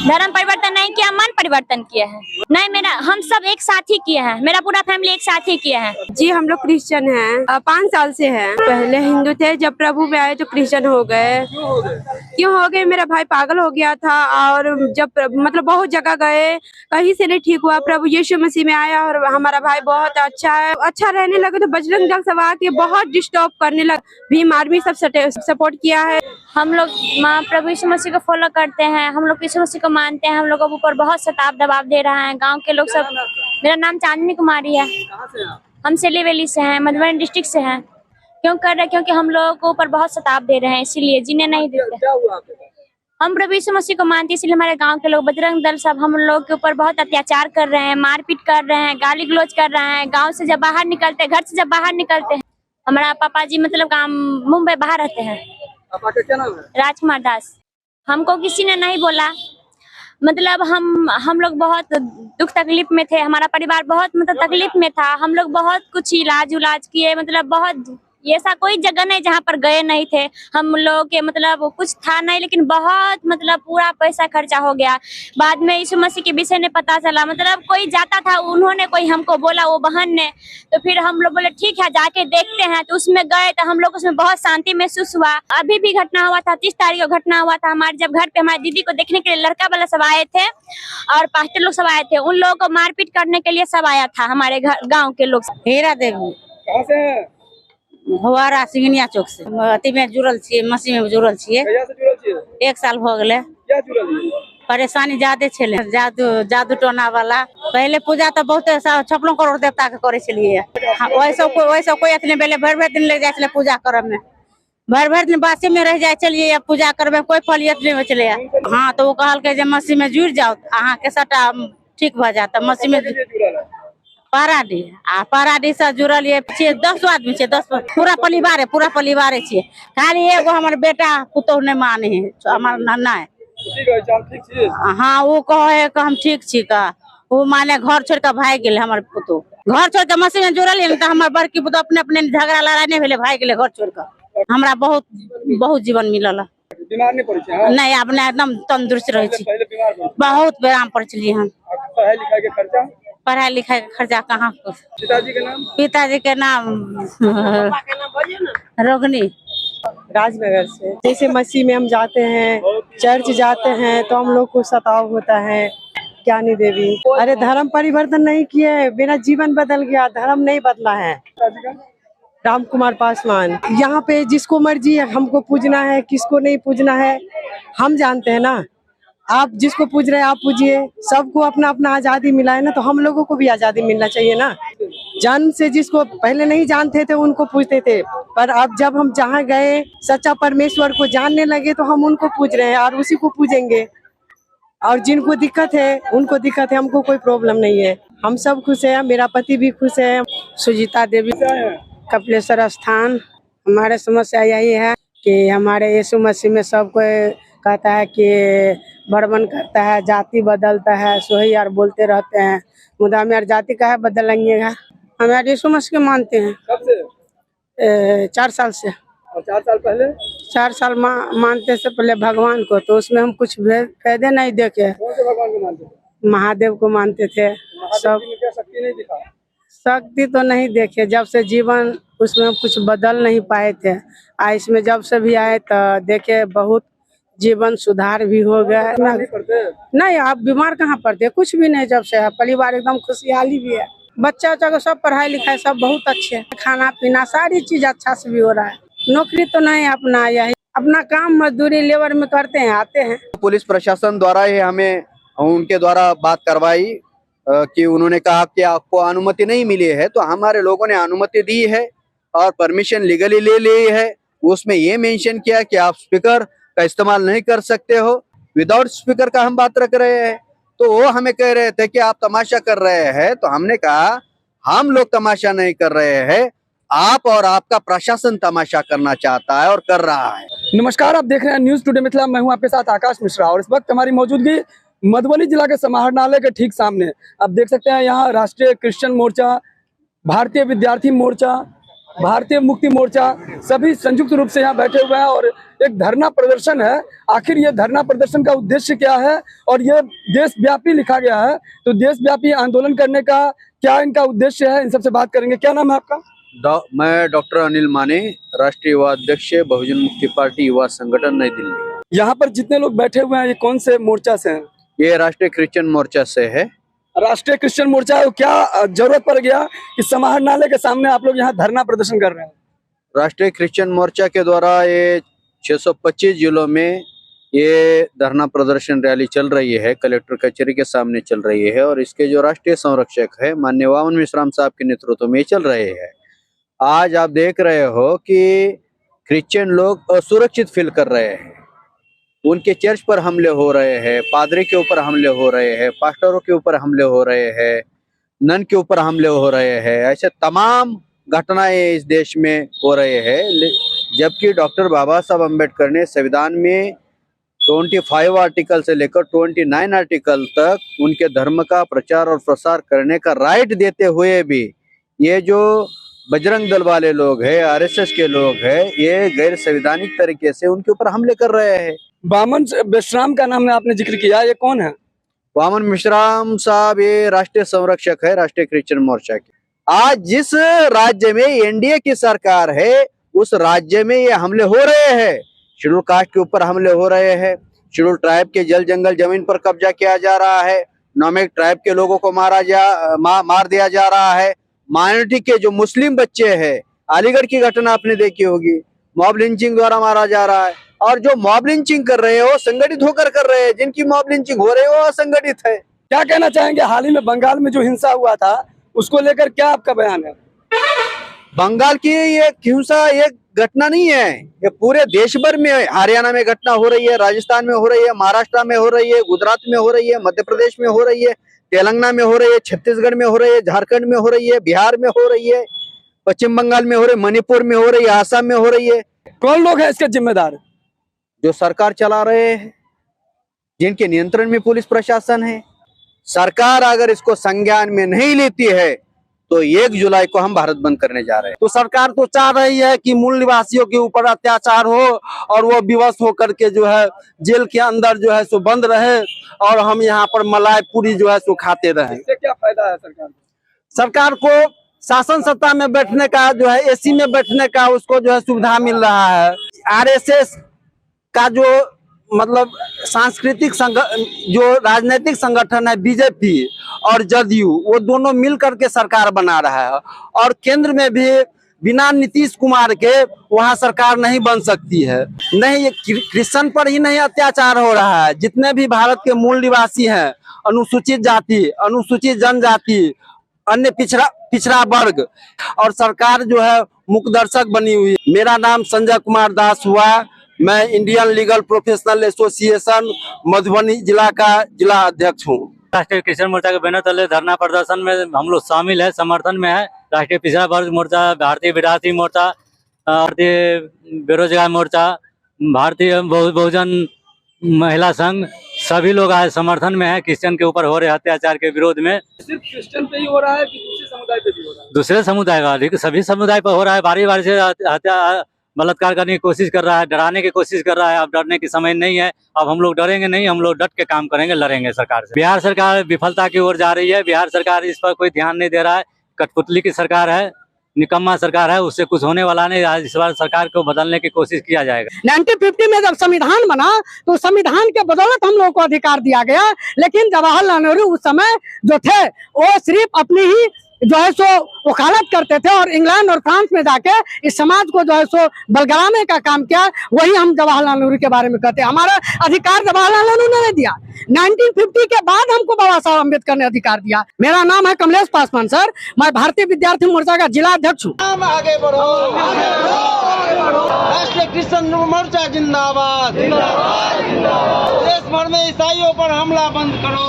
धर्म परिवर्तन नहीं किया, मन परिवर्तन किया है। नहीं, मेरा हम सब एक साथ ही किए हैं, मेरा पूरा फैमिली एक साथ ही किया है। जी हम लोग क्रिश्चियन हैं, 5 साल से हैं। पहले हिंदू थे, जब प्रभु में आए तो क्रिश्चियन हो गए। क्यों हो गए? मेरा भाई पागल हो गया था और जब मतलब बहुत जगह गए, कहीं से नहीं ठीक हुआ। प्रभु यीशु मसीह में आया और हमारा भाई बहुत अच्छा है। अच्छा रहने लगे तो बजरंग दल सब आके बहुत डिस्टर्ब करने लगे। भीम आर्मी सब सपोर्ट किया है। हम लोग प्रभु यीशु मसीह को फॉलो करते हैं, हम लोग यीशु मसीह को मानते हैं। हम लोगों के ऊपर बहुत सताव दबाव दे रहा है गांव के लोग सब। मेरा नाम चांदनी कुमारी है। हम सेलीवेली से हैं, मधुबनी डिस्ट्रिक्ट से हैं। क्यों कर रहे? क्योंकि हम लोगों के ऊपर बहुत सताव दे रहे हैं, इसीलिए जीने नहीं देते। हम प्रभु यीशु मसीह को मानते हैं, इसलिए हमारे गांव के लोग, बजरंग दल सब हम लोग के ऊपर बहुत अत्याचार कर रहे हैं, मारपीट कर रहे हैं, गाली गलौज कर रहे हैं। गांव से जब बाहर निकलते, घर से जब बाहर निकलते हैं, हमारा पापा जी मतलब काम मुंबई बाहर रहते हैं। पापा का क्या नाम है? राजकुमार दास। हमको किसी ने नहीं बोला, मतलब हम लोग बहुत दुख तकलीफ में थे। हमारा परिवार बहुत मतलब तकलीफ में था। हम लोग बहुत कुछ इलाज किए, मतलब बहुत ऐसा कोई जगह नहीं जहाँ पर गए नहीं थे। हम लोग के मतलब कुछ था नहीं, लेकिन बहुत मतलब पूरा पैसा खर्चा हो गया। बाद में यीशु मसीह के विषय में पता चला, मतलब कोई जाता था, उन्होंने कोई हमको बोला, वो बहन ने, तो फिर हम लोग बोले ठीक है जाके देखते हैं। तो उसमें गए तो हम लोग उसमें बहुत शांति महसूस हुआ। अभी भी घटना हुआ था, 30 तारीख को घटना हुआ था। हमारे जब घर पे हमारी दीदी को देखने के लिए लड़का वाला सब आए थे और पास्टर लोग सब आए थे। उन लोगों को मारपीट करने के लिए सब आया था हमारे गाँव के लोग। हीरा देवी कहाँ से हैं? हवारा सिंगनिया चौक से अति में जुड़ल छियै, मसीह में जुड़ल छियै। कहिया से जुड़ल छियै? 1 साल हो गए। क्या जुड़ल छियै? परेशानी ज्यादा छले, जादू टोना वाला। पहले पूजा तो बहुत 56 करोड़ देवता के करे छलिए। वैसे कोई इतने बेले भर दिन लग जाए पूजा करे में, भर दिन बासी में रह जाए चलिए पूजा करबे, कोई फलियत नहीं बचले। हाँ तो वो कहल के मसीह में जुड़ जाओ, अहाँ के सटा ठीक भ जाता। मसीह में पाराडी से जुड़ल ये 10 आदमी छे, 10 पूरा परिवार छे। खाली एगो हमारे बेटा पुतोह नहीं माने है, हमार नन्ना है। हाँ वो कहे कि हम ठीक छी का, वो माने घर छोड़ के भाग गेले। हमारे पुतोह घर छोड़ के मसीह में जुड़ल है तो हमारे बड़की पुतोह अपने झगड़ा लड़ाई नहीं भेले, भाग गेले घर छोड़ के। हमरा बहुत जीवन मिलल। बीमार नहीं पड़े? नहीं, अपने एकदम तंदुरुस्त रहे छी। बहुत व्यायाम पर चलिए हम। पढ़ाई लिखाई का खर्चा कहाँ? पिताजी के नाम रोगनी राजनगर से। जैसे मसीह में हम जाते हैं, चर्च जाते हैं तो हम लोग को सताव होता है। ज्ञानी देवी, अरे धर्म परिवर्तन नहीं किए, मेरा जीवन बदल गया, धर्म नहीं बदला है। राम कुमार पासवान। यहाँ पे जिसको मर्जी है हमको पूजना है, किसको नहीं पूजना है हम जानते हैं ना। आप जिसको पूज रहे हैं आप पूजिए, सबको अपना अपना आजादी मिला है ना, तो हम लोगों को भी आजादी मिलना चाहिए ना। जन्म से जिसको पहले नहीं जानते थे उनको पूजते थे, पर अब जब हम जहाँ गए सच्चा परमेश्वर को जानने लगे तो हम उनको पूज रहे हैं और उसी को पूजेंगे। और जिनको दिक्कत है उनको दिक्कत है, हमको कोई प्रॉब्लम नहीं है। हम सब खुश है, मेरा पति भी खुश है। सुजीता देवी, कपिलेश्वर स्थान। हमारे समस्या यही है कि हमारे यीशु मसीह में सब कोई कहता है कि बड़बन करता है, जाति बदलता है, सोही यार बोलते रहते हैं। मुदा में यार जाति का है बदलेंगे। हम यार यीशु मसीह को मानते हैं। कब से? 4 साल से। और 4 साल पहले? 4 साल मानते से पहले भगवान को, तो उसमें हम कुछ फायदे नहीं देखे। कौन से भगवान को मानते थे? महादेव को मानते थे। सब क्या शक्ति नहीं दिखा? शक्ति तो नहीं देखे, जब से जीवन उसमें हम कुछ बदल नहीं पाए थे। इसमें जब से भी आए तो देखे बहुत जीवन सुधार भी हो गया। नहीं, आप बीमार कहाँ पड़ते, कुछ भी नहीं। जब से है परिवार एकदम खुशहाली भी है, बच्चा का सब पढ़ाई लिखाई सब बहुत अच्छे है, खाना पीना सारी चीज अच्छा से भी हो रहा है। नौकरी तो नहीं, अपना यही अपना काम मजदूरी लेबर में करते हैं, आते हैं। पुलिस प्रशासन द्वारा ही हमें उनके द्वारा बात करवाई कि उन्होंने कहा कि आपको अनुमति नहीं मिली है, तो हमारे लोगों ने अनुमति दी है और परमिशन लीगली ले ली है। उसमें ये मेंशन किया कि आप स्पीकर का इस्तेमाल नहीं कर सकते हो, विदाउट स्पीकर का हम बात रख रहे हैं। तो वो हमें कह रहे थे कि आप तमाशा कर रहे हैं, तो हमने कहा हम लोग तमाशा नहीं कर रहे हैं, आप और आपका प्रशासन तमाशा करना चाहता है और कर रहा है। नमस्कार, आप देख रहे हैं न्यूज टुडे मिथिला। मैं हूं आपके साथ आकाश मिश्रा और इस वक्त हमारी मौजूदगी मधुबनी जिला के समाहरणालय के ठीक सामने। आप देख सकते हैं यहाँ राष्ट्रीय क्रिश्चियन मोर्चा, भारतीय विद्यार्थी मोर्चा भारतीय मुक्ति मोर्चा सभी संयुक्त रूप से यहाँ बैठे हुए हैं और एक धरना प्रदर्शन है। आखिर ये धरना प्रदर्शन का उद्देश्य क्या है और ये देशव्यापी लिखा गया है, तो देशव्यापी आंदोलन करने का क्या इनका उद्देश्य है, इन सबसे बात करेंगे। क्या नाम है आपका? मैं डॉक्टर अनिल माने, राष्ट्रीय युवा अध्यक्ष, बहुजन मुक्ति पार्टी युवा संगठन, नई दिल्ली। यहाँ पर जितने लोग बैठे हुए हैं ये कौन से मोर्चा से हैं? ये राष्ट्रीय क्रिश्चियन मोर्चा से है। राष्ट्रीय क्रिश्चियन मोर्चा है। क्या जरूरत पड़ गया कि समाहरणालय के सामने आप लोग यहाँ धरना प्रदर्शन कर रहे हैं? राष्ट्रीय क्रिश्चियन मोर्चा के द्वारा ये 625 जिलों में ये धरना प्रदर्शन रैली चल रही है, कलेक्टर कचहरी के सामने चल रही है और इसके जो राष्ट्रीय संरक्षक है माननीय वामन मिश्राम साहब के नेतृत्व में चल रहे हैं। आज आप देख रहे हो कि क्रिश्चियन लोग असुरक्षित फील कर रहे हैं, उनके चर्च पर हमले हो रहे हैं, पादरी के ऊपर हमले हो रहे हैं, पास्टरों के ऊपर हमले हो रहे हैं, नन के ऊपर हमले हो रहे हैं, ऐसे तमाम घटनाएं इस देश में हो रहे हैं। जबकि डॉक्टर बाबा साहब अम्बेडकर ने संविधान में 25 आर्टिकल से लेकर 29 आर्टिकल तक उनके धर्म का प्रचार और प्रसार करने का राइट देते हुए भी ये जो बजरंग दल वाले लोग हैं, आरएसएस के लोग हैं, ये गैर संवैधानिक तरीके से उनके ऊपर हमले कर रहे हैं। वामन मिश्राम का नाम आपने जिक्र किया, ये कौन है? वामन मिश्राम साहब ये राष्ट्रीय संरक्षक है राष्ट्रीय क्रिश्चियन मोर्चा के। आज जिस राज्य में एनडीए की सरकार है उस राज्य में ये हमले हो रहे हैं, शेड्यूल कास्ट के ऊपर हमले हो रहे हैं, शेड्यूल ट्राइब के जल जंगल जमीन पर कब्जा किया जा रहा है, नॉमिक ट्राइब के लोगों को मार दिया जा रहा है, माइनॉरिटी के जो मुस्लिम बच्चे हैं, अलीगढ़ की घटना आपने देखी होगी, मॉब लिंचिंग द्वारा मारा जा रहा है। और जो मॉब लिंचिंग कर रहे हैं वो संगठित होकर कर रहे हैं, जिनकी मॉब लिंचिंग हो रही है वो असंगठित है। क्या कहना चाहेंगे, हाल ही में बंगाल में जो हिंसा हुआ था उसको लेकर क्या आपका बयान है? बंगाल की ये हिंसा एक घटना नहीं है, ये पूरे देश भर में, हरियाणा में घटना हो रही है, राजस्थान में हो रही है, महाराष्ट्र में हो रही है, गुजरात में हो रही है, मध्य प्रदेश में हो रही है, तेलंगाना में हो रही है, छत्तीसगढ़ में हो रही है, झारखंड में हो रही है, बिहार में हो रही है, पश्चिम बंगाल में हो रही है, मणिपुर में हो रही है, आसाम में हो रही है। कौन लोग हैं इसके जिम्मेदार? जो सरकार चला रहे हैं, जिनके नियंत्रण में पुलिस प्रशासन है। सरकार अगर इसको संज्ञान में नहीं लेती है तो 1 जुलाई को हम भारत बंद करने जा रहे हैं। तो सरकार तो चाह रही है कि मूल निवासियों के ऊपर अत्याचार हो और वो विवश होकर के जो है जेल के अंदर जो है सो बंद रहे और हम यहाँ पर मलाई पूरी जो है सो खाते रहे। इससे क्या फायदा है सरकार को? सरकार को शासन सत्ता में बैठने का जो है, एसी में बैठने का उसको जो है सुविधा मिल रहा है। आरएसएस का जो मतलब सांस्कृतिक जो राजनीतिक संगठन है बीजेपी और जदयू, वो दोनों मिल करके सरकार बना रहा है और केंद्र में भी बिना नीतीश कुमार के वहाँ सरकार नहीं बन सकती है। नहीं, ये क्रिश्चियन पर ही नहीं अत्याचार हो रहा है, जितने भी भारत के मूल निवासी हैं, अनुसूचित जाति, अनुसूचित जनजाति, अन्य पिछड़ा वर्ग, और सरकार जो है मुखदर्शक बनी हुई है। मेरा नाम संजय कुमार दास हुआ, मैं Indian legal professional association Madhubani जिला का जिला अध्यक्ष हूँ। राष्ट्रीय क्रिश्चियन मोर्चा के बैनर तले धरना प्रदर्शन में हम लोग शामिल है, समर्थन में है। राष्ट्रीय पिछड़ा वर्ग मोर्चा, भारतीय विद्यार्थी मोर्चा, भारतीय बेरोजगार मोर्चा, भारतीय बहुजन महिला संघ, सभी लोग आज समर्थन में है क्रिश्चियन के ऊपर हो रहे अत्याचार के विरोध में। सिर्फ क्रिश्चियन पे ही हो रहा है कि दूसरे समुदाय पे भी हो रहा है? दूसरे समुदाय का, सभी समुदाय पर हो रहा है। बारी बारी से हत्या बलात्कार करने की कोशिश कर रहा है, डराने की कोशिश कर रहा है। अब डरने की समय नहीं है, अब हम लोग डरेंगे नहीं, हम लोग डट के काम करेंगे, लड़ेंगे सरकार से। बिहार सरकार विफलता की ओर जा रही है, बिहार सरकार इस पर कोई ध्यान नहीं दे रहा है। कठपुतली की सरकार है, निकम्मा सरकार है, उससे कुछ होने वाला नहीं। आज इस बार सरकार को बदलने की कोशिश किया जाएगा। 1950 में जब संविधान बना तो संविधान के बदौलत हम लोगों को अधिकार दिया गया, लेकिन जवाहरलाल नेहरू उस समय जो थे वो सिर्फ अपनी ही जो है सो वकालत करते थे और इंग्लैंड और फ्रांस में जाके इस समाज को जो है सो बलगराने का काम किया। वही हम जवाहरलाल नेहरू के बारे में कहते हैं। हमारा अधिकार जवाहरलाल नेहरू ने नहीं दिया, 1950 के बाद हमको बाबा साहब अम्बेडकर ने अधिकार दिया। मेरा नाम है कमलेश पासवान सर, मैं भारतीय विद्यार्थी मोर्चा का जिला अध्यक्ष हूँ। आगे बढ़ो, राष्ट्रीय क्रिश्चियन मोर्चा जिंदाबाद, देश भर में ईसाइयों पर हमला बंद करो।